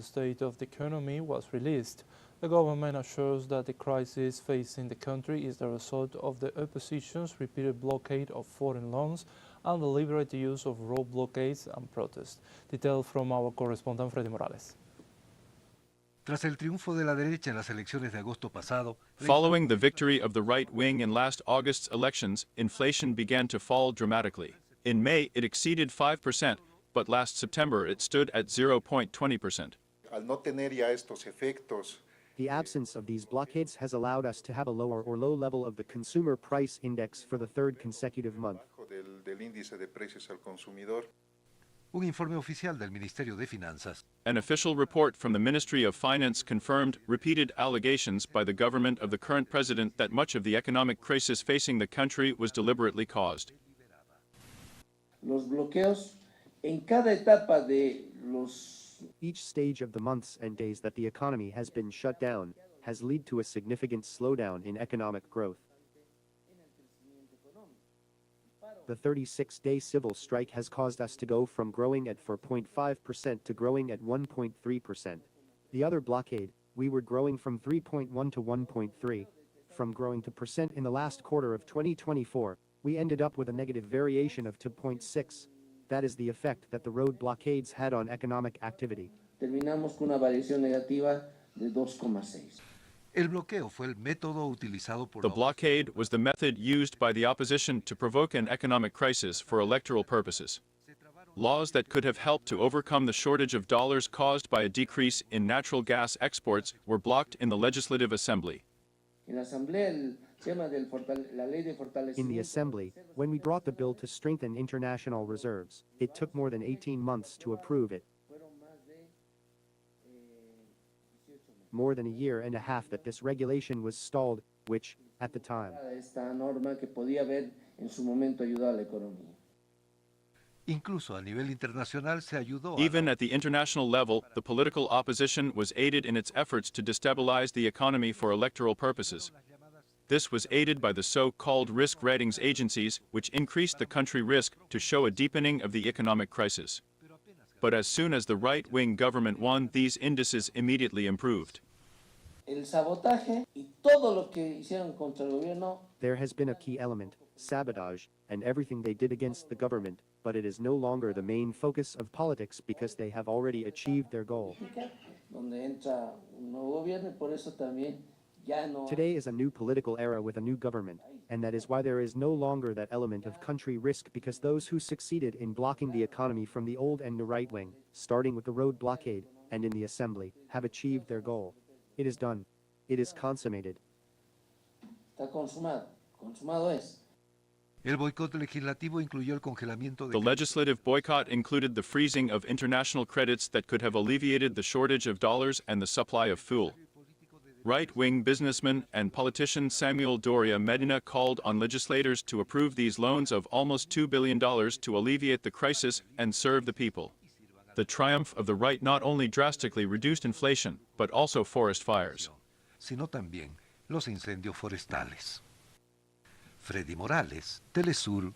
the state of the economy was released. The government assures that the crisis facing the country is the result of the opposition's repeated blockade of foreign loans and the deliberate use of road blockades and protests. Details from our correspondent Freddy Morales. Tras el triunfo de la derecha en las elecciones de agosto pasado, following the victory of the right wing in last August's elections, inflation began to fall dramatically. In May, it exceeded 5%, but last September it stood at 0.20%. Al no tener ya estos efectos, the absence of these blockades has allowed us to have a lower or low level of the consumer price index for the third consecutive month. del índice de precios al consumidor. Un informe oficial del Ministerio de Finanzas. An official report from the Ministry of Finance confirmed repeated allegations by the government of the current president that much of the economic crisis facing the country was deliberately caused. Los bloqueos en cada etapa de los Each stage of the months and days that the economy has been shut down has led to a significant slowdown in economic growth. The 36-day civil strike has caused us to go from growing at 4.5% to growing at 1.3%. The other blockade, we were growing from 3.1 to 1.3. From growing to percent in the last quarter of 2024, we ended up with a negative variation of 2.6. That is the effect that the road blockades had on economic activity. Terminamos con una variación negativa de 2,6. El bloqueo fue el método utilizado por The blockade was the method used by the opposition to provoke an economic crisis for electoral purposes. Laws that could have helped to overcome the shortage of dollars caused by a decrease in natural gas exports were blocked in the Legislative Assembly. En la Asamblea, el tema de la ley de fortalecimiento. In the Assembly, when we brought the bill to strengthen international reserves, it took more than 18 months to approve it. More than a year and a half that this regulation was stalled, which, at the time, Esta norma que podía haber en su momento ayudado a la economía. Incluso a nivel internacional se ayudó. Even at the international level, the political opposition was aided in its efforts to destabilize the economy for electoral purposes. This was aided by the so-called risk ratings agencies, which increased the country risk to show a deepening of the economic crisis. But as soon as the right-wing government won, these indices immediately improved. El sabotaje y todo lo que hicieron contra el gobierno. There has been a key element, sabotage, and everything they did against the government, but it is no longer the main focus of politics because they have already achieved their goal. Donde entra un nuevo gobierno y por eso también ya no. Today is a new political era with a new government, and that is why there is no longer that element of country risk because those who succeeded in blocking the economy from the old and the right wing, starting with the road blockade, and in the assembly, have achieved their goal. It is done. It is consummated. Está consumado. Consumado es. El boicot legislativo incluyó el congelamiento de. The legislative boycott included the freezing of international credits that could have alleviated the shortage of dollars and the supply of fuel. Right-wing businessman and politician Samuel Doria Medina called on legislators to approve these loans of almost $2 billion to alleviate the crisis and serve the people. The triumph of the right not only drastically reduced inflation, but also forest fires. Sino también los incendios forestales. Freddy Morales, teleSUR.